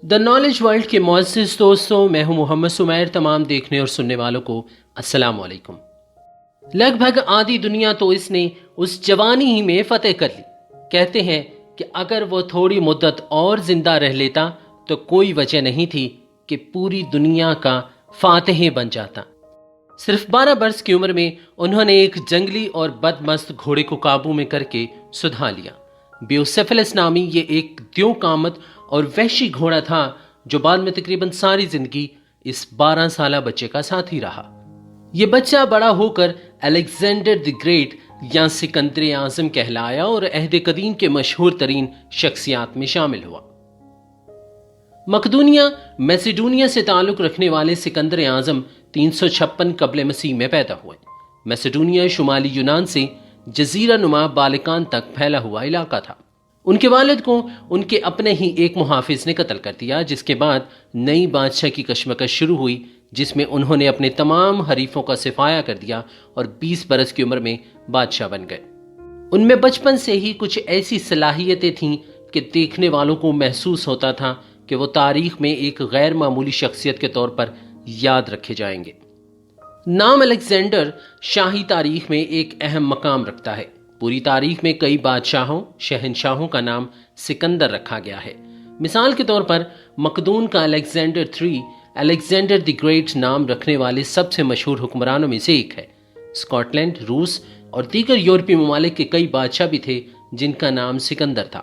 The knowledge world کے معزز دوستوں، میں ہوں محمد سمیر۔ تمام دیکھنے اور سننے والوں کو السلام علیکم۔ لگ بھگ آدھی دنیا تو اس نے اس جوانی ہی میں فتح کر لی۔ کہتے ہیں کہ اگر وہ تھوڑی مدت اور زندہ رہ لیتا تو کوئی وجہ نہیں تھی کہ پوری دنیا کا فاتح بن جاتا۔ صرف 12 برس کی عمر میں انہوں نے ایک جنگلی اور بدمست گھوڑے کو قابو میں کر کے سدھا لیا۔ بیوسیفلس نامی یہ ایک دیو قامت اور وحشی گھوڑا تھا جو بعد میں تقریباً ساری زندگی اس 12 سالہ بچے کا ساتھی رہا۔ یہ بچہ بڑا ہو کر الیگزینڈر دی گریٹ یا سکندر اعظم کہلایا اور عہد قدیم کے مشہور ترین شخصیات میں شامل ہوا۔ مقدونیہ میسیڈونیا سے تعلق رکھنے والے سکندر اعظم 356 قبل مسیح میں پیدا ہوئے۔ میسیڈونیا شمالی یونان سے جزیرہ نما بالکان تک پھیلا ہوا علاقہ تھا۔ ان کے والد کو ان کے اپنے ہی ایک محافظ نے قتل کر دیا، جس کے بعد نئی بادشاہ کی کشمکش شروع ہوئی، جس میں انہوں نے اپنے تمام حریفوں کا صفایا کر دیا اور 20 برس کی عمر میں بادشاہ بن گئے۔ ان میں بچپن سے ہی کچھ ایسی صلاحیتیں تھیں کہ دیکھنے والوں کو محسوس ہوتا تھا کہ وہ تاریخ میں ایک غیر معمولی شخصیت کے طور پر یاد رکھے جائیں گے۔ نام الیگزینڈر شاہی تاریخ میں ایک اہم مقام رکھتا ہے۔ پوری تاریخ میں کئی بادشاہوں، شہنشاہوں کا نام سکندر رکھا گیا ہے۔ مثال کے طور پر مقدون کا Alexander III، Alexander the great نام رکھنے والے سب سے مشہور حکمرانوں میں سے ایک ہے۔ اسکاٹ لینڈ، روس اور دیگر یورپی ممالک کے کئی بادشاہ بھی تھے جن کا نام سکندر تھا۔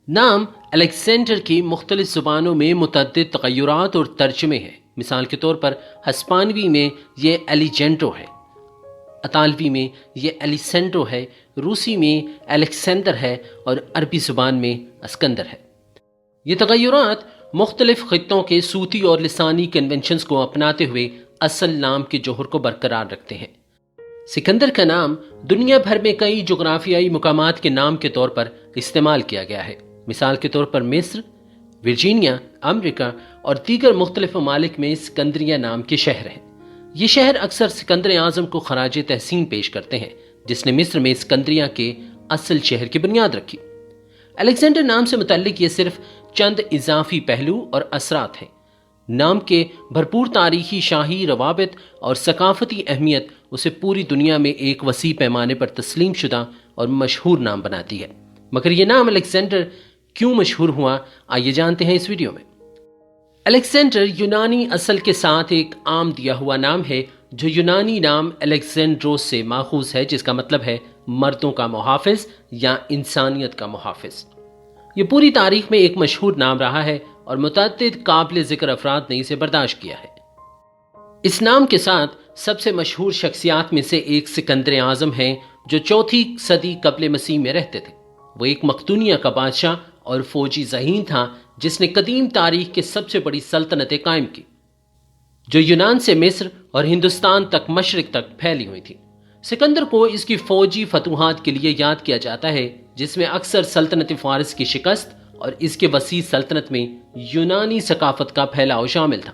نام الیگزینڈر کی مختلف زبانوں میں متعدد تغیرات اور ترجمے ہیں۔ مثال کے طور پر ہسپانوی میں یہ ایلیجینڈرو ہے، اطالوی میں یہ ایلیسینڈرو ہے، روسی میں الیکسندر ہے اور عربی زبان میں اسکندر ہے۔ یہ تغیرات مختلف خطوں کے صوتی اور لسانی کنونشنز کو اپناتے ہوئے اصل نام کے جوہر کو برقرار رکھتے ہیں۔ سکندر کا نام دنیا بھر میں کئی جغرافیائی مقامات کے نام کے طور پر استعمال کیا گیا ہے۔ مثال کے طور پر مصر، ورجینیا، امریکہ اور دیگر مختلف ممالک میں سکندریہ نام کے شہر ہیں۔ یہ شہر اکثر سکندر اعظم کو خراج تحسین پیش کرتے ہیں، جس نے مصر میں سکندریہ کے اصل شہر کی بنیاد رکھی۔ الیگزینڈر نام سے متعلق یہ صرف چند اضافی پہلو اور اثرات ہیں۔ نام کے بھرپور تاریخی، شاہی روابط اور ثقافتی اہمیت اسے پوری دنیا میں ایک وسیع پیمانے پر تسلیم شدہ اور مشہور نام بناتی ہے۔ مگر یہ نام الیگزینڈر کیوں مشہور ہوا، آئیے جانتے ہیں اس ویڈیو میں۔ الیگزینڈر یونانی اصل کے ساتھ ایک عام دیا ہوا نام ہے جو یونانی نام الیگزینڈروس سے ماخوذ ہے، جس کا مطلب ہے مردوں کا محافظ یا انسانیت کا محافظ۔ یہ پوری تاریخ میں ایک مشہور نام رہا ہے اور متعدد قابل ذکر افراد نے اسے برداشت کیا ہے۔ اس نام کے ساتھ سب سے مشہور شخصیات میں سے ایک سکندر اعظم ہیں جو 4 صدی قبل مسیح میں رہتے تھے۔ وہ ایک مقدونیہ کا بادشاہ اور فوجی ذہین تھا جس نے قدیم تاریخ کے سب سے بڑی سلطنتیں قائم کی، جو یونان سے مصر اور ہندوستان تک مشرق تک پھیلی ہوئی تھی۔ سکندر کو اس کی فوجی فتوحات کے لیے یاد کیا جاتا ہے، جس میں اکثر سلطنت فارس کی شکست اور اس کے وسیع سلطنت میں یونانی ثقافت کا پھیلاؤ شامل تھا۔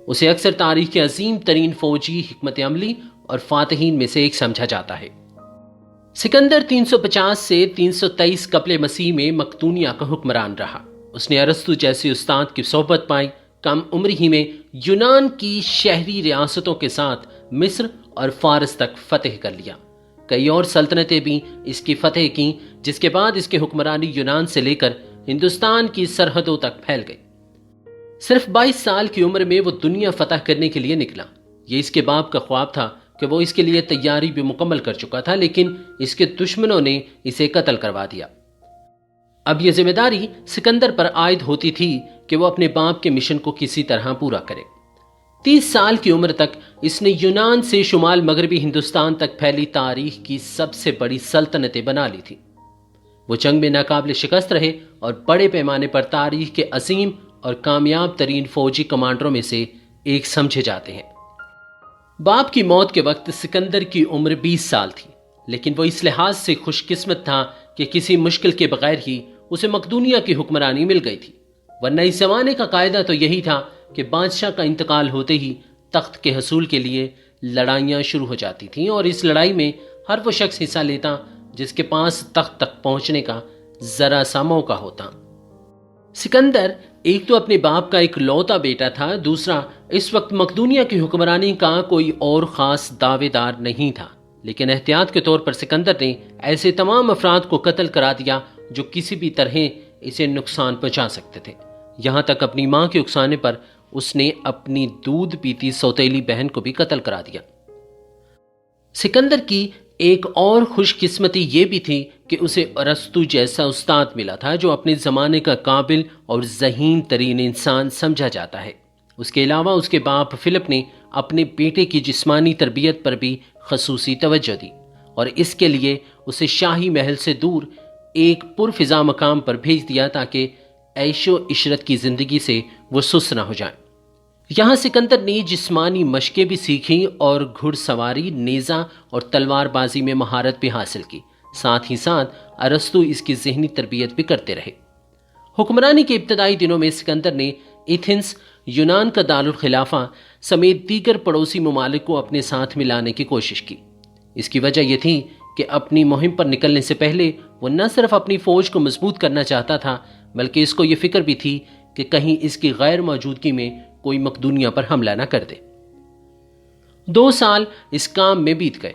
اسے اکثر تاریخ کے عظیم ترین فوجی حکمت عملی اور فاتحین میں سے ایک سمجھا جاتا ہے۔ سکندر 350 سے 323 قبل مسیح میں مقدونیہ کا حکمران رہا۔ اس نے ارسطو جیسے استاد کی صحبت پائی۔ کم عمری ہی میں یونان کی شہری ریاستوں کے ساتھ مصر اور فارس تک فتح کر لیا۔ کئی اور سلطنتیں بھی اس کی فتح کیں، جس کے بعد اس کی حکمرانی یونان سے لے کر ہندوستان کی سرحدوں تک پھیل گئی۔ صرف 22 سال کی عمر میں وہ دنیا فتح کرنے کے لیے نکلا۔ یہ اس کے باپ کا خواب تھا کہ وہ اس کے لیے تیاری بھی مکمل کر چکا تھا، لیکن اس کے دشمنوں نے اسے قتل کروا دیا۔ اب یہ ذمہ داری سکندر پر عائد ہوتی تھی کہ وہ اپنے باپ کے مشن کو کسی طرح پورا کرے۔ 30 سال کی عمر تک اس نے یونان سے شمال مغربی ہندوستان تک پھیلی تاریخ کی سب سے بڑی سلطنتیں بنا لی تھی۔ وہ جنگ میں ناقابل شکست رہے اور بڑے پیمانے پر تاریخ کے عظیم اور کامیاب ترین فوجی کمانڈروں میں سے ایک سمجھے جاتے ہیں۔ باپ کی موت کے وقت سکندر کی عمر 20 سال تھی، لیکن وہ اس لحاظ سے خوش قسمت تھا کہ کسی مشکل کے بغیر ہی اسے مقدونیہ کی حکمرانی مل گئی تھی، ورنہ اس زمانے کا قاعدہ تو یہی تھا کہ بادشاہ کا انتقال ہوتے ہی تخت کے حصول کے لیے لڑائیاں شروع ہو جاتی تھیں، اور اس لڑائی میں ہر وہ شخص حصہ لیتا جس کے پاس تخت تک پہنچنے کا ذرا سا موقع ہوتا۔ سکندر ایک تو اپنے باپ کا ایک لوتا بیٹا تھا، دوسرا اس وقت مقدونیہ کی حکمرانی کا کوئی اور خاص دعوے دار نہیں تھا، لیکن احتیاط کے طور پر سکندر نے ایسے تمام افراد کو قتل کرا دیا جو کسی بھی طرح اسے نقصان پہنچا سکتے تھے۔ یہاں تک اپنی ماں کے اکسانے پر اس نے اپنی دودھ پیتی سوتیلی بہن کو بھی قتل کرا دیا۔ سکندر کی ایک اور خوش قسمتی یہ بھی تھی کہ اسے ارسطو جیسا استاد ملا تھا جو اپنے زمانے کا قابل اور ذہین ترین انسان سمجھا جاتا ہے۔ اس کے علاوہ اس کے باپ فلپ نے اپنے بیٹے کی جسمانی تربیت پر بھی خصوصی توجہ دی اور اس کے لیے اسے شاہی محل سے دور ایک پرفضا مقام پر بھیج دیا تاکہ عیش و عشرت کی زندگی سے وہ سست نہ ہو جائیں۔ یہاں سکندر نے جسمانی مشقیں بھی سیکھیں اور گھڑ سواری، نیزہ اور تلوار بازی میں مہارت بھی حاصل کی۔ ساتھ ہی ساتھ ارسطو اس کی ذہنی تربیت بھی کرتے رہے۔ حکمرانی کے ابتدائی دنوں میں سکندر نے ایتھنز، یونان کا دارالخلافہ سمیت دیگر پڑوسی ممالک کو اپنے ساتھ ملانے کی کوشش کی۔ اس کی وجہ یہ تھی کہ اپنی مہم پر نکلنے سے پہلے وہ نہ صرف اپنی فوج کو مضبوط کرنا چاہتا تھا بلکہ اس کو یہ فکر بھی تھی کہ کہیں اس کی غیر موجودگی میں کوئی مقدونیہ پر حملہ نہ کر دے۔ 2 سال اس کام میں بیت گئے۔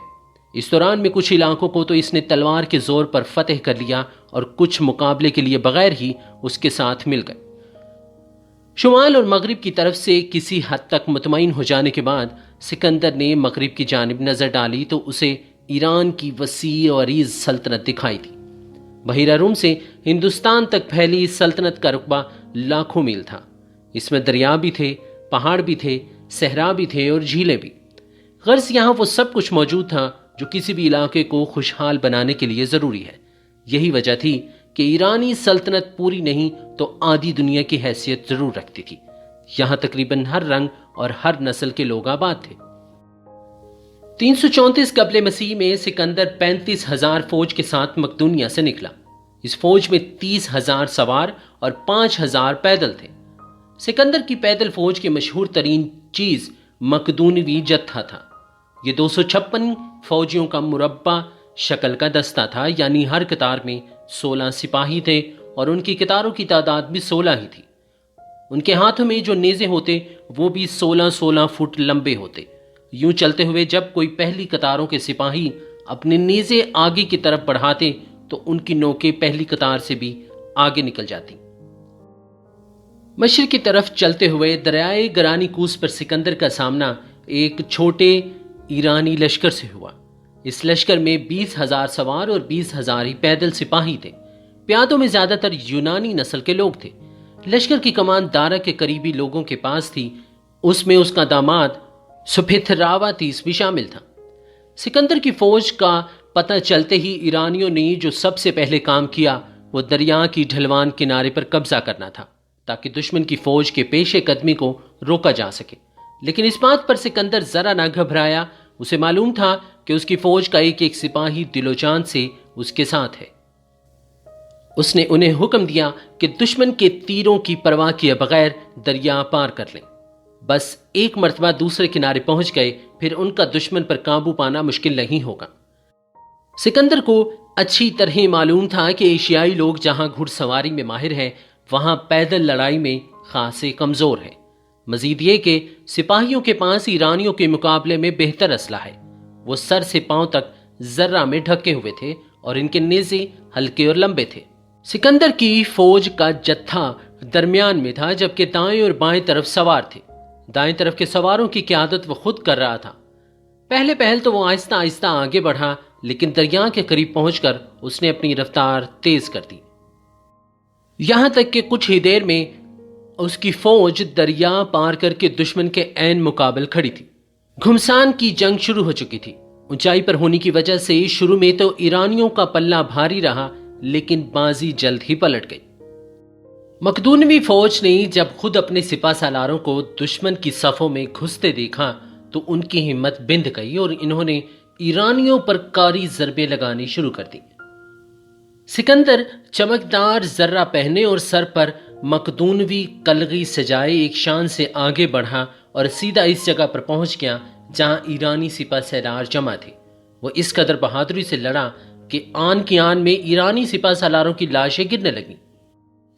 اس دوران میں کچھ علاقوں کو تو اس نے تلوار کے زور پر فتح کر لیا اور کچھ مقابلے کے لیے بغیر ہی اس کے ساتھ مل گئے۔ شمال اور مغرب کی طرف سے کسی حد تک مطمئن ہو جانے کے بعد سکندر نے مغرب کی جانب نظر ڈالی تو اسے ایران کی وسیع و عریض سلطنت دکھائی دی۔ بحیرہ روم سے ہندوستان تک پھیلی اس سلطنت کا رقبہ لاکھوں میل تھا۔ اس میں دریا بھی تھے، پہاڑ بھی تھے، صحرا بھی تھے اور جھیلیں بھی۔ غرض یہاں وہ سب کچھ موجود تھا جو کسی بھی علاقے کو خوشحال بنانے کے لیے ضروری ہے۔ یہی وجہ تھی کہ ایرانی سلطنت پوری نہیں تو آدھی دنیا کی حیثیت ضرور رکھتی تھی۔ یہاں تقریباً ہر رنگ اور ہر نسل کے لوگ آباد تھے۔ 334 قبل مسیح میں سکندر 35,000 فوج کے ساتھ مقدونیہ سے نکلا۔ اس فوج میں 30,000 سوار اور 5,000 پیدل تھے۔ سکندر کی پیدل فوج کی مشہور ترین چیز مقدونوی جتھا تھا۔ یہ 256 فوجیوں کا مربع شکل کا دستہ تھا، یعنی ہر قطار میں 16 سپاہی تھے اور ان کی قطاروں کی تعداد بھی 16 ہی تھی۔ ان کے ہاتھوں میں جو نیزے ہوتے وہ بھی 16 فٹ لمبے ہوتے۔ یوں چلتے ہوئے جب کوئی پہلی قطاروں کے سپاہی اپنے نیزے آگے کی طرف بڑھاتے تو ان کی نوکیں پہلی قطار سے بھی آگے نکل جاتی۔ مشرق کی طرف چلتے ہوئے دریائے گرانی کوس پر سکندر کا سامنا ایک چھوٹے ایرانی لشکر سے ہوا۔ اس لشکر میں 20,000 سوار اور 20,000 ہی پیدل سپاہی تھے۔ پیادوں میں زیادہ تر یونانی نسل کے لوگ تھے۔ لشکر کی کمان دارا کے قریبی لوگوں کے پاس تھی، اس میں اس کا داماد سپھتراواتیس بھی شامل تھا۔ سکندر کی فوج کا پتہ چلتے ہی ایرانیوں نے جو سب سے پہلے کام کیا وہ دریا کی ڈھلوان کنارے پر قبضہ کرنا تھا تاکہ دشمن کی فوج کے پیش قدمی کو روکا جا سکے۔ لیکن اس بات پر سکندر ذرا نہ گھبرایا، اسے معلوم تھا کہ اس کی فوج کا ایک ایک سپاہی دل و جان سے اس کے ساتھ ہے۔ اس نے انہیں حکم دیا کہ دشمن کے تیروں کی پرواہ کیے بغیر دریا پار کر لیں۔ بس ایک مرتبہ دوسرے کنارے پہنچ گئے پھر ان کا دشمن پر قابو پانا مشکل نہیں ہوگا۔ سکندر کو اچھی طرح معلوم تھا کہ ایشیائی لوگ جہاں گھڑ سواری میں ماہر ہیں وہاں پیدل لڑائی میں خاصے کمزور ہیں۔ مزید یہ کہ سپاہیوں کے پاس ایرانیوں کے مقابلے میں بہتر اسلحہ ہے۔ وہ سر سے پاؤں تک ذرہ میں ڈھکے ہوئے تھے اور ان کے نیزے ہلکے اور لمبے تھے۔ سکندر کی فوج کا جتھا درمیان میں تھا جبکہ دائیں اور بائیں طرف سوار تھے۔ دائیں طرف کے سواروں کی قیادت وہ خود کر رہا تھا۔ پہل تو وہ آہستہ آہستہ آگے بڑھا لیکن دریا کے قریب پہنچ کر اس نے اپنی رفتار تیز کر دی، یہاں تک کہ کچھ ہی دیر میں اس کی فوج دریا پار کر کے دشمن کے عین مقابل کھڑی تھی۔ گھمسان کی جنگ شروع ہو چکی تھی۔ اونچائی پر ہونے کی وجہ سے شروع میں تو ایرانیوں کا پلہ بھاری رہا لیکن بازی جلد ہی پلٹ گئی۔ مقدونوی فوج نے جب خود اپنے سپہ سالاروں کو دشمن کی صفوں میں گھستے دیکھا تو ان کی ہمت بند گئی اور انہوں نے ایرانیوں پر کاری ضربیں لگانی شروع کر دی۔ سکندر چمکدار ذرہ پہنے اور سر پر مقدونوی کلغی سجائے ایک شان سے آگے بڑھا اور سیدھا اس جگہ پر پہنچ گیا جہاں ایرانی سپہ سالار جمع تھے۔ وہ اس قدر بہادری سے لڑا کہ آن کی آن میں ایرانی سپہ سالاروں کی لاشیں گرنے لگیں۔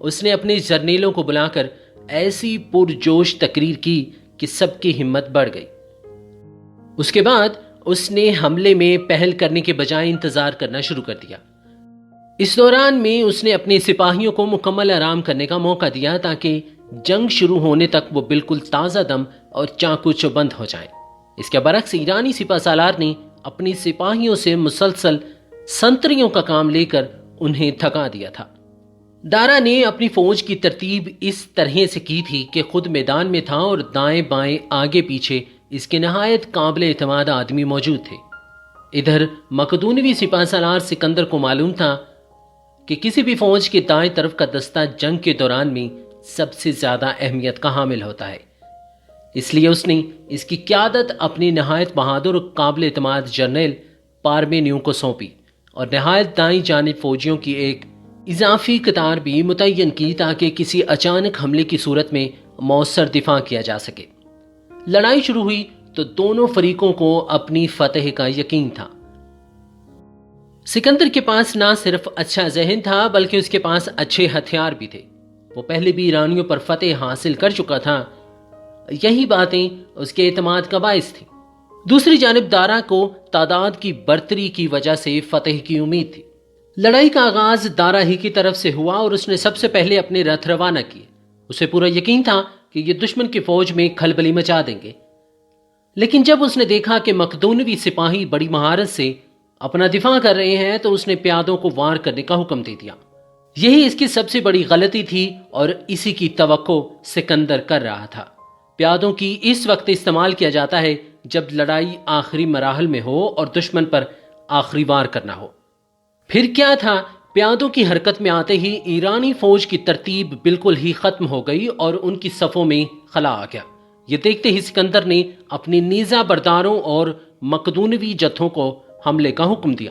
اس نے اپنے جرنیلوں کو بلا کر ایسی پرجوش تقریر کی کہ سب کی ہمت بڑھ گئی۔ اس کے بعد اس نے حملے میں پہل کرنے کے بجائے انتظار کرنا شروع کر دیا۔ اس دوران میں اس نے اپنے سپاہیوں کو مکمل آرام کرنے کا موقع دیا تاکہ جنگ شروع ہونے تک وہ بالکل تازہ دم اور چاقو چوبند ہو جائیں۔ اس کے برعکس ایرانی سپہ سالار نے اپنی سپاہیوں سے مسلسل سنتریوں کا کام لے کر انہیں تھکا دیا تھا۔ دارا نے اپنی فوج کی ترتیب اس طرح سے کی تھی کہ خود میدان میں تھا اور دائیں بائیں آگے پیچھے اس کے نہایت قابل اعتماد آدمی موجود تھے۔ ادھر مقدونوی سپہ سالار سکندر کو معلوم تھا کہ کسی بھی فوج کے دائیں طرف کا دستہ جنگ کے دوران میں سب سے زیادہ اہمیت کا حامل ہوتا ہے، اس لیے اس نے اس کی قیادت اپنی نہایت بہادر اور قابل اعتماد جنرل پارمینیو کو سونپی اور نہایت دائیں جانب فوجیوں کی ایک اضافی قطار بھی متعین کی تاکہ کسی اچانک حملے کی صورت میں مؤثر دفاع کیا جا سکے۔ لڑائی شروع ہوئی تو دونوں فریقوں کو اپنی فتح کا یقین تھا۔ سکندر کے پاس نہ صرف اچھا ذہن تھا بلکہ اس کے پاس اچھے ہتھیار بھی تھے۔ وہ پہلے بھی ایرانیوں پر فتح حاصل کر چکا تھا، یہی باتیں اس کے اعتماد کا باعث تھی۔ دوسری جانب دارا کو تعداد کی برتری کی وجہ سے فتح کی امید تھی۔ لڑائی کا آغاز دارا ہی کی طرف سے ہوا اور اس نے سب سے پہلے اپنے رتھ روانہ کیے۔ اسے پورا یقین تھا کہ یہ دشمن کی فوج میں کھلبلی مچا دیں گے، لیکن جب اس نے دیکھا کہ مقدونوی سپاہی بڑی مہارت سے اپنا دفاع کر رہے ہیں تو اس نے پیادوں کو وار کرنے کا حکم دے دیا۔ یہی اس کی سب سے بڑی غلطی تھی اور اسی کی توقع سکندر کر رہا تھا۔ پیادوں کی اس وقت استعمال کیا جاتا ہے جب لڑائی آخری مراحل میں ہو اور دشمن پر آخری وار کرنا ہو۔ پھر کیا تھا، پیادوں کی حرکت میں آتے ہی ایرانی فوج کی ترتیب بالکل ہی ختم ہو گئی اور ان کی صفوں میں خلا آ گیا۔ یہ دیکھتے ہی سکندر نے اپنی نیزہ برداروں اور مقدونوی جتھوں کو حملے کا حکم دیا۔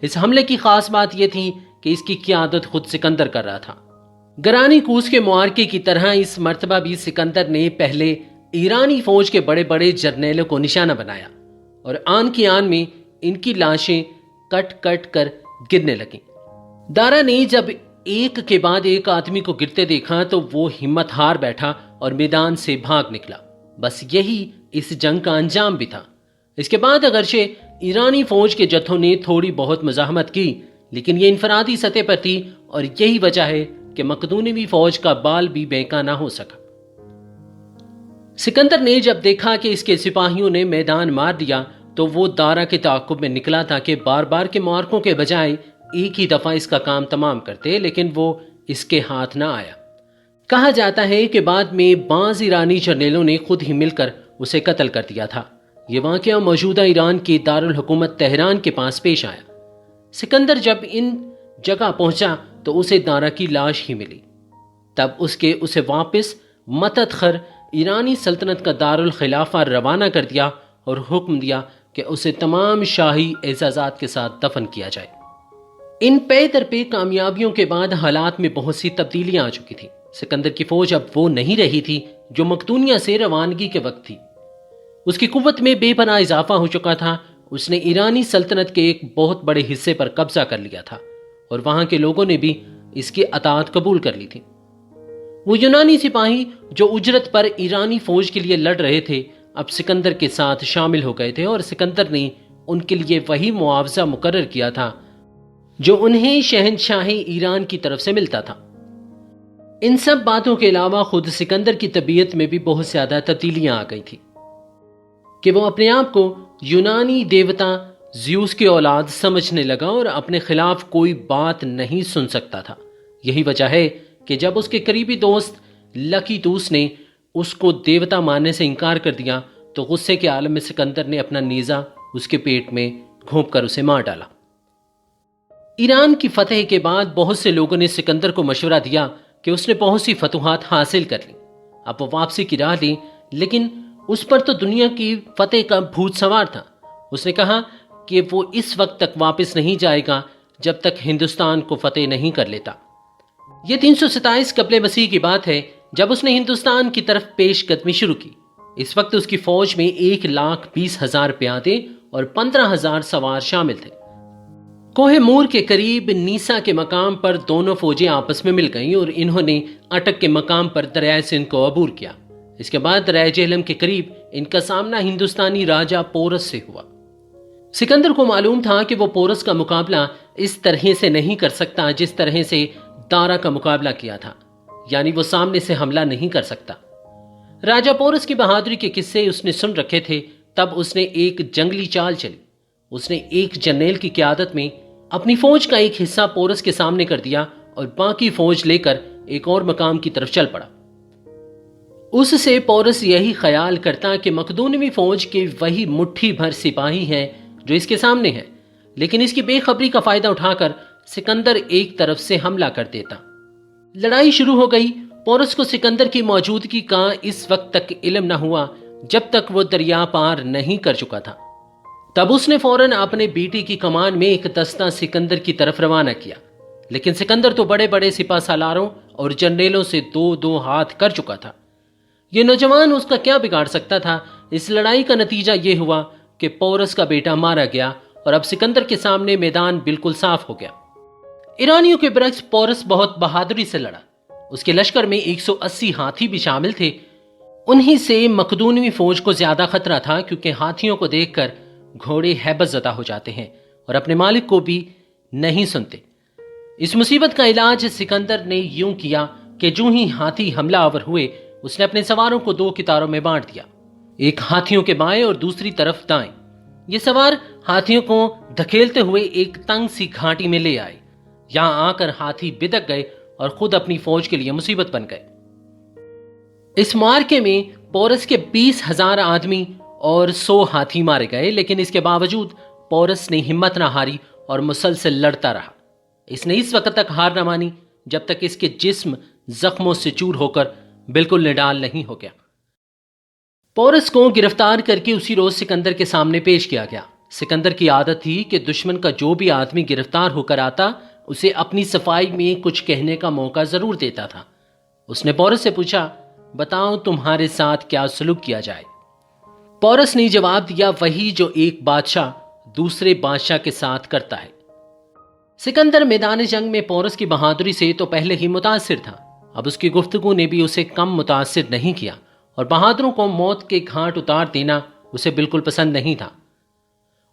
اس حملے کی خاص بات یہ تھی کہ اس کی قیادت خود سکندر کر رہا تھا۔ گرانی کوس کے معرکے کی طرح اس مرتبہ بھی سکندر نے پہلے ایرانی فوج کے بڑے بڑے جرنیلوں کو نشانہ بنایا اور آن کی آن میں ان کی لاشیں کٹ کٹ کر گرنے لگیں۔ دارا نے جب ایک کے بعد ایک آدمی کو گرتے دیکھا تو وہ ہمت ہار بیٹھا اور میدان سے بھاگ نکلا۔ بس یہی اس جنگ کا انجام بھی تھا۔ اس کے بعد اگرچہ ایرانی فوج کے جتھوں نے تھوڑی بہت مزاحمت کی، لیکن یہ انفرادی سطح پر تھی اور یہی وجہ ہے کہ مقدونوی فوج کا بال بھی بینکا نہ ہو سکا۔ سکندر نے جب دیکھا کہ اس کے سپاہیوں نے میدان مار دیا تو وہ دارا کے تعاقب میں نکلا تاکہ بار بار کے معرکوں کے بجائے ایک ہی دفعہ اس کا کام تمام کرتے، لیکن وہ اس کے ہاتھ نہ آیا۔ کہا جاتا ہے کہ بعد میں بعض ایرانی جرنیلوں نے خود ہی مل کر اسے قتل کر دیا تھا۔ یہ واقعہ موجودہ ایران کے دارالحکومت تہران کے پاس پیش آیا۔ سکندر جب ان جگہ پہنچا تو اسے دارا کی لاش ہی ملی۔ تب اسے واپس متتخر ایرانی سلطنت کا دارالخلافہ روانہ کر دیا اور حکم دیا کہ اسے تمام شاہی اعزازات کے ساتھ دفن کیا جائے۔ ان پے در پے کامیابیوں کے بعد حالات میں بہت سی تبدیلیاں آ چکی تھیں۔ سکندر کی فوج اب وہ نہیں رہی تھی جو مقدونیہ سے روانگی کے وقت تھی۔ اس کی قوت میں بے پناہ اضافہ ہو چکا تھا۔ اس نے ایرانی سلطنت کے ایک بہت بڑے حصے پر قبضہ کر لیا تھا اور وہاں کے لوگوں نے بھی اس کی اطاعت قبول کر لی تھی۔ وہ یونانی سپاہی جو اجرت پر ایرانی فوج کے لیے لڑ رہے تھے اب سکندر کے ساتھ شامل ہو گئے تھے اور سکندر نے ان کے لیے وہی معاوضہ مقرر کیا تھا جو انہیں شہنشاہ ایران کی طرف سے ملتا تھا۔ ان سب باتوں کے علاوہ خود سکندر کی طبیعت میں بھی بہت زیادہ تبدیلیاں آ گئی تھیں کہ وہ اپنے آپ کو یونانی دیوتا زیوس کی اولاد سمجھنے لگا اور اپنے خلاف کوئی بات نہیں سن سکتا تھا۔ یہی وجہ ہے کہ جب اس کے قریبی دوست لکیتوس نے اس کو دیوتا ماننے سے انکار کر دیا تو غصے کے عالم میں سکندر نے اپنا نیزہ اس کے پیٹ میں گھونپ کر اسے مار ڈالا۔ ایران کی فتح کے بعد بہت سے لوگوں نے سکندر کو مشورہ دیا کہ اس نے بہت سی فتوحات حاصل کر لی، اب وہ واپسی کی راہ لیں، لیکن اس پر تو دنیا کی فتح کا بھوت سوار تھا۔ اس نے کہا کہ وہ اس وقت تک واپس نہیں جائے گا جب تک ہندوستان کو فتح نہیں کر لیتا۔ یہ 327 قبل مسیح کی بات ہے جب اس نے ہندوستان کی طرف پیش قدمی شروع کی۔ اس وقت اس کی فوج میں 1,20,000 پیادے اور 15,000 سوار شامل تھے۔ کوہ مور کے قریب نیسا کے مقام پر دونوں فوجیں آپس میں مل گئیں اور انہوں نے اٹک کے مقام پر دریائے سندھ کو عبور کیا۔ اس کے بعد دریائے جہلم کے قریب ان کا سامنا ہندوستانی راجہ پورس سے ہوا۔ سکندر کو معلوم تھا کہ وہ پورس کا مقابلہ اس طرح سے نہیں کر سکتا جس طرح سے دارا کا مقابلہ کیا تھا، یعنی وہ سامنے سے حملہ نہیں کر سکتا۔ راجہ پورس کی بہادری کے قصے اس نے سن رکھے تھے، تب اس نے ایک جنگلی چال چلی۔ اس نے ایک جرنیل کی قیادت میں اپنی فوج کا ایک حصہ پورس کے سامنے کر دیا اور باقی فوج لے کر ایک اور مقام کی طرف چل پڑا۔ اس سے پورس یہی خیال کرتا کہ مقدونوی فوج کے وہی مٹھی بھر سپاہی ہیں جو اس کے سامنے ہیں، لیکن اس کی بے خبری کا فائدہ اٹھا کر سکندر ایک طرف سے حملہ کر دیتا۔ لڑائی شروع ہو گئی۔ پورس کو سکندر کی موجودگی کا اس وقت تک علم نہ ہوا جب تک وہ دریا پار نہیں کر چکا تھا۔ تب اس نے فوراً اپنے بیٹی کی کمان میں ایک دستہ سکندر کی طرف روانہ کیا، لیکن سکندر تو بڑے بڑے سپہ سالاروں اور جنریلوں سے دو ہاتھ کر چکا تھا۔ یہ نوجوان اس کا کیا بگاڑ سکتا تھا؟ اس لڑائی کا نتیجہ یہ ہوا کہ پورس کا بیٹا مارا گیا اور اب سکندر کے سامنے میدان بالکل صاف ہو گیا۔ ایرانیوں کے برعکس پورس بہت بہادری سے لڑا۔ اس کے لشکر میں 180 ہاتھی بھی شامل تھے۔ انہی سے مقدونوی فوج کو زیادہ خطرہ تھا، کیونکہ ہاتھیوں کو دیکھ کر گھوڑے ہیبت زدہ ہو جاتے ہیں اور اپنے مالک کو بھی نہیں سنتے۔ اس مصیبت کا علاج سکندر نے یوں کیا کہ جو ہی ہاتھی حملہ آور ہوئے، اس نے اپنے سواروں کو 2 قطاروں میں بانٹ دیا، ایک ہاتھیوں کے بائیں اور دوسری طرف دائیں۔ یہ سوار ہاتھیوں کو دھکیلتے ہوئے ایک تنگ سی گھاٹی میں لے آئے۔ یہاں آ کر ہاتھی بدک گئے اور خود اپنی فوج کے لیے مصیبت بن گئے۔ اس معرکے میں پورس کے 20,000 آدمی اور 100 ہاتھی مارے گئے، لیکن اس کے باوجود پورس نے ہمت نہ ہاری اور مسلسل لڑتا رہا۔ اس نے اس وقت تک ہار نہ مانی جب تک اس کے جسم زخموں سے چور ہو کر بالکل نڈال نہیں ہو گیا۔ پورس کو گرفتار کر کے اسی روز سکندر کے سامنے پیش کیا گیا۔ سکندر کی عادت تھی کہ دشمن کا جو بھی آدمی گرفتار ہو کر آتا، اسے اپنی صفائی میں کچھ کہنے کا موقع ضرور دیتا تھا۔ اس نے پورس سے پوچھا، بتاؤ تمہارے ساتھ کیا سلوک کیا جائے؟ پورس نے جواب دیا، وہی جو ایک بادشاہ دوسرے بادشاہ کے ساتھ کرتا ہے۔ سکندر میدان جنگ میں پورس کی بہادری سے تو پہلے ہی متاثر تھا، اب اس کی گفتگو نے بھی اسے کم متاثر نہیں کیا، اور بہادروں کو موت کے گھاٹ اتار دینا اسے بالکل پسند نہیں تھا۔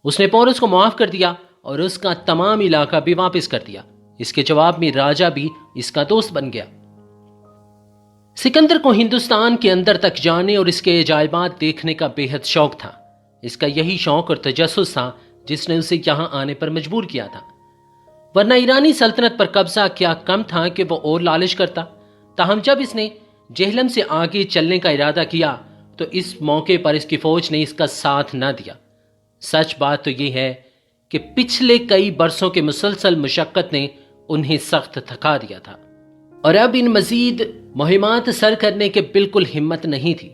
اس نے پورس کو معاف کر دیا اور اس کا تمام علاقہ بھی واپس کر دیا۔ اس کے جواب میں راجہ بھی اس کا دوست بن گیا۔ سکندر کو ہندوستان کے اندر تک جانے اور اس کے عجائبات دیکھنے کا بے حد شوق تھا۔ اس کا یہی شوق اور تجسس تھا جس نے اسے یہاں آنے پر مجبور کیا تھا، ورنہ ایرانی سلطنت پر قبضہ کیا کم تھا کہ وہ اور لالچ کرتا۔ تاہم جب اس نے جہلم سے آگے چلنے کا ارادہ کیا تو اس موقع پر اس کی فوج نے اس کا ساتھ نہ دیا۔ سچ بات تو یہ ہے کہ پچھلے کئی برسوں کے مسلسل مشقت نے انہیں سخت تھکا دیا تھا، اور اب ان مزید مہمات سر کرنے کے بالکل ہمت نہیں تھی۔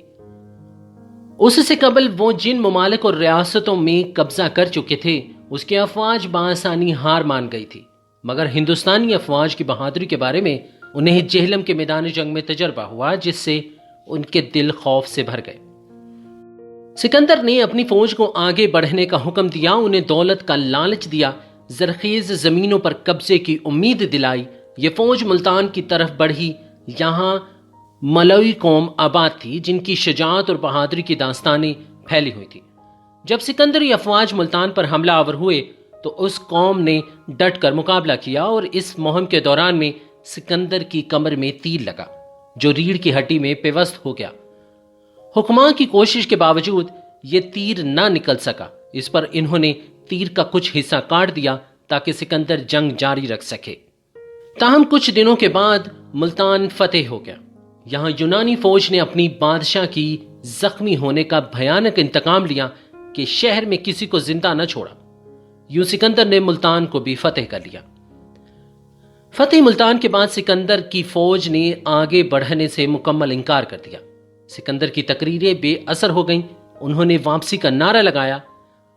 اس سے قبل وہ جن ممالک اور ریاستوں میں قبضہ کر چکے تھے، اس کی افواج بآسانی ہار مان گئی تھی، مگر ہندوستانی افواج کی بہادری کے بارے میں انہیں جہلم کے میدان جنگ میں تجربہ ہوا، جس سے ان کے دل خوف سے بھر گئے۔ سکندر نے اپنی فوج کو آگے بڑھنے کا حکم دیا، انہیں دولت کا لالچ دیا، زرخیز زمینوں پر قبضے کی امید دلائی۔ یہ فوج ملتان کی طرف بڑھی۔ یہاں ملوی قوم آباد تھی جن کی شجاعت اور بہادری کی داستانیں پھیلی ہوئی تھی۔ جب سکندری افواج ملتان پر حملہ آور ہوئے تو اس قوم نے ڈٹ کر مقابلہ کیا، اور اس مہم کے دوران میں سکندر کی کمر میں تیر لگا جو ریڑھ کی ہڈی میں پیوست ہو گیا۔ حکماں کی کوشش کے باوجود یہ تیر نہ نکل سکا۔ اس پر انہوں نے تیر کا کچھ حصہ کاٹ دیا تاکہ سکندر جنگ جاری رکھ سکے۔ تاہم کچھ دنوں کے بعد ملتان فتح ہو گیا۔ یہاں یونانی فوج نے اپنی بادشاہ کی زخمی ہونے کا بھیانک انتقام لیا کہ شہر میں کسی کو زندہ نہ چھوڑا۔ یوں سکندر نے ملتان کو بھی فتح کر لیا۔ فتح ملتان کے بعد سکندر کی فوج نے آگے بڑھنے سے مکمل انکار کر دیا۔ سکندر کی تقریریں بے اثر ہو گئیں۔ انہوں نے واپسی کا نعرہ لگایا۔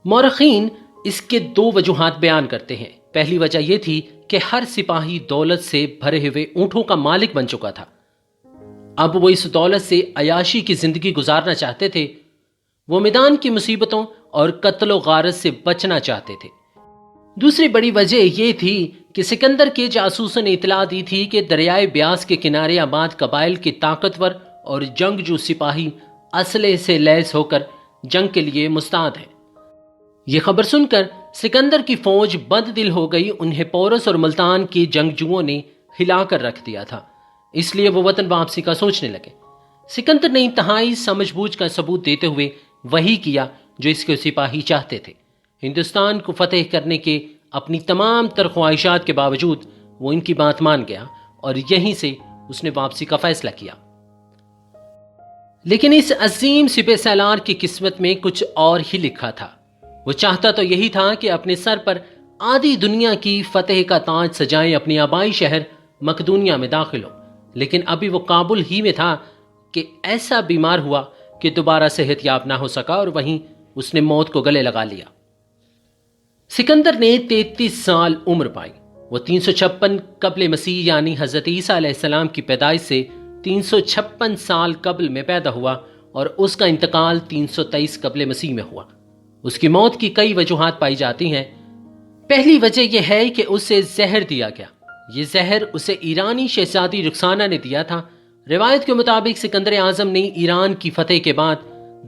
مورخین اس کے 2 وجوہات بیان کرتے ہیں۔ پہلی وجہ یہ تھی کہ ہر سپاہی دولت سے بھرے ہوئے اونٹوں کا مالک بن چکا تھا۔ اب وہ اس دولت سے عیاشی کی زندگی گزارنا چاہتے تھے۔ وہ میدان کی مصیبتوں اور قتل و غارت سے بچنا چاہتے تھے۔ دوسری بڑی وجہ یہ تھی کہ سکندر کے جاسوسوں نے اطلاع دی تھی کہ دریائے بیاس کے کنارے آباد قبائل کے طاقتور اور جنگجو سپاہی اسلحے سے لیس ہو کر جنگ کے لیے مستعد ہیں۔ یہ خبر سن کر سکندر کی فوج بد دل ہو گئی۔ انہیں پورس اور ملتان کے جنگجوؤں نے ہلا کر رکھ دیا تھا، اس لیے وہ وطن واپسی کا سوچنے لگے۔ سکندر نے انتہائی سمجھ بوجھ کا ثبوت دیتے ہوئے وہی کیا جو اس کے سپاہی چاہتے تھے۔ ہندوستان کو فتح کرنے کے اپنی تمام تر خواہشات کے باوجود وہ ان کی بات مان گیا اور یہیں سے اس نے واپسی کا فیصلہ کیا۔ لیکن اس عظیم سپہ سالار کی قسمت میں کچھ اور ہی لکھا تھا۔ وہ چاہتا تو یہی تھا کہ اپنے سر پر آدھی دنیا کی فتح کا تاج سجائے اپنی آبائی شہر مقدونیہ میں داخل ہو، لیکن ابھی وہ کابل ہی میں تھا کہ ایسا بیمار ہوا کہ دوبارہ صحت یاب نہ ہو سکا اور وہیں اس نے موت کو گلے لگا لیا۔ سکندر نے 33 سال عمر پائی۔ وہ 356 قبل مسیح یعنی حضرت عیسیٰ علیہ السلام کی پیدائش سے 356 سال قبل میں پیدا ہوا اور اس کا انتقال 323 قبل مسیح میں ہوا۔ اس کی موت کی کئی وجوہات پائی جاتی ہیں۔ پہلی وجہ یہ ہے کہ اسے زہر دیا گیا۔ یہ زہر اسے ایرانی شہزادی رخسانہ نے دیا تھا۔ روایت کے مطابق سکندر اعظم نے ایران کی فتح کے بعد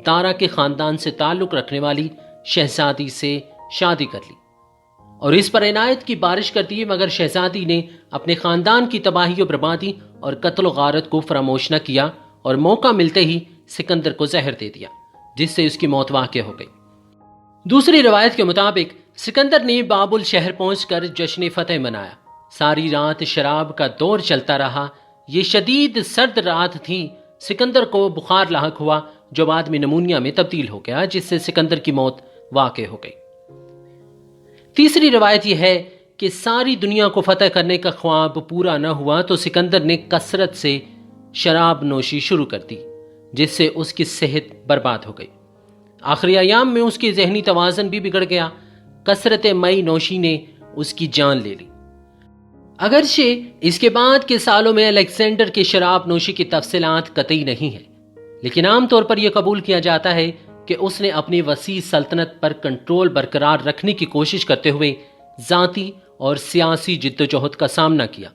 دارا کے خاندان سے تعلق رکھنے والی شہزادی سے شادی کر لی اور اس پر عنایت کی بارش کر دی، مگر شہزادی نے اپنے خاندان کی تباہی و بربادی اور قتل و غارت کو فراموش نہ کیا اور موقع ملتے ہی سکندر کو زہر دے دیا، جس سے اس کی موت واقع ہو گئی۔ دوسری روایت کے مطابق سکندر نے بابل شہر پہنچ کر جشن فتح منایا۔ ساری رات شراب کا دور چلتا رہا۔ یہ شدید سرد رات تھی۔ سکندر کو بخار لاحق ہوا جو بعد میں نمونیا میں تبدیل ہو گیا، جس سے سکندر کی موت واقع ہو گئی۔ تیسری روایت یہ ہے کہ ساری دنیا کو فتح کرنے کا خواب پورا نہ ہوا تو سکندر نے کثرت سے شراب نوشی شروع کر دی، جس سے اس کی صحت برباد ہو گئی۔ آخری ایام میں اس کی ذہنی توازن بھی بگڑ گیا۔ کثرت مئی نوشی نے اس کی جان لے لی۔ اگرچہ اس کے بعد کے سالوں میں الیگزینڈر کے شراب نوشی کی تفصیلات قطعی نہیں ہیں، لیکن عام طور پر یہ قبول کیا جاتا ہے کہ اس نے اپنی وسیع سلطنت پر کنٹرول برقرار رکھنے کی کوشش کرتے ہوئے ذاتی اور سیاسی جدوجہد کا سامنا کیا۔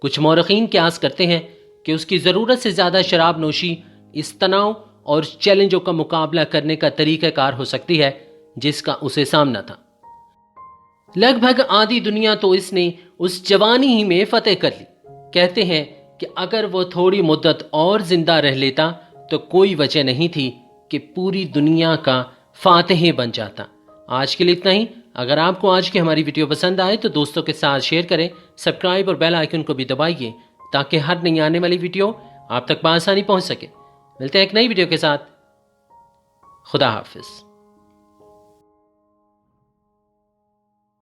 کچھ مورخین قیاس کرتے ہیں کہ اس کی ضرورت سے زیادہ شراب نوشی اس تناؤ اور چیلنجوں کا مقابلہ کرنے کا طریقہ کار ہو سکتی ہے جس کا اسے سامنا تھا۔ لگ بھگ آدھی دنیا تو اس نے اس جوانی ہی میں فتح کر لی۔ کہتے ہیں کہ اگر وہ تھوڑی مدت اور زندہ رہ لیتا تو کوئی وجہ نہیں تھی کہ پوری دنیا کا فاتح بن جاتا۔ آج کے لیے اتنا ہی۔ اگر آپ کو آج کی ہماری ویڈیو پسند آئے تو دوستوں کے ساتھ شیئر کریں، سبسکرائب اور بیل آئیکن کو بھی دبائیے تاکہ ہر نئی آنے والی ویڈیو آپ تک بآسانی پہنچ سکے۔ ملتے ہیں ایک نئی ویڈیو کے ساتھ۔ خدا حافظ۔